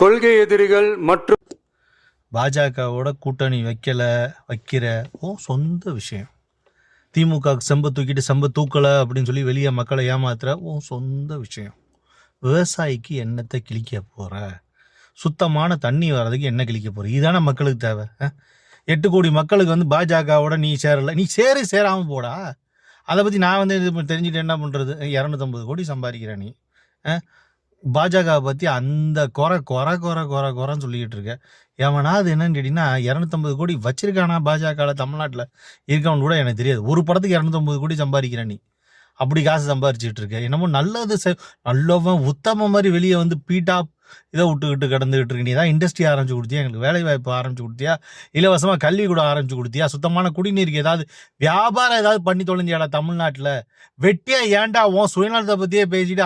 கொள்கை எதிரிகள் மற்றும் பாஜகவோட கூட்டணி வைக்கிற சொந்த விஷயம். திமுக செம்ப தூக்கிட்டு செம்ப தூக்கலை அப்படின்னு சொல்லி வெளியே மக்களை ஏமாத்துற சொந்த விஷயம். விவசாயிக்கு என்னத்தை கிழிக்க போற? சுத்தமான தண்ணி வர்றதுக்கு என்ன கிழிக்க போற? இதுதானே மக்களுக்கு தேவை. 8 கோடி மக்களுக்கு பாஜகவோட நீ சேரல, நீ சேராம போடா. அதை பற்றி நான் இது தெரிஞ்சுட்டு என்ன பண்ணுறது? 250 கோடி சம்பாதிக்கிற நீ பாஜக பற்றி அந்த குறைன்னு சொல்லிக்கிட்டு இருக்க. எவனா அது என்னன்னு கேட்டிங்கன்னா 250 கோடி வச்சிருக்கானா பாஜகவில்? தமிழ்நாட்டில் இருக்கவன் கூட எனக்கு தெரியாது. ஒரு படத்துக்கு 250 கோடி சம்பாதிக்கிற நீ அப்படி காசு சம்பாரிச்சிட்டு இருக்க. என்னமோ நல்லது நல்லவன் உத்தம மாதிரி வெளியே பீட்டா இதை விட்டுக்கிட்டு கிடந்துகிட்டு இருக்கு. நீ தான் இண்டஸ்ட்ரி ஆரம்பிச்சு கொடுத்தியா? எங்களுக்கு வேலை வாய்ப்பு ஆரம்பிச்சு கொடுத்தியா? இலவசமாக கல்வி கூட ஆரம்பிச்சு கொடுத்தியா? சுத்தமான குடிநீருக்கு ஏதாவது வியாபாரம் ஏதாவது பண்ணி தொலைஞ்சியாடா தமிழ்நாட்டில்? வெட்டியா ஏன்டா உன் சுயநலத்தை பற்றியே பேசிட்டு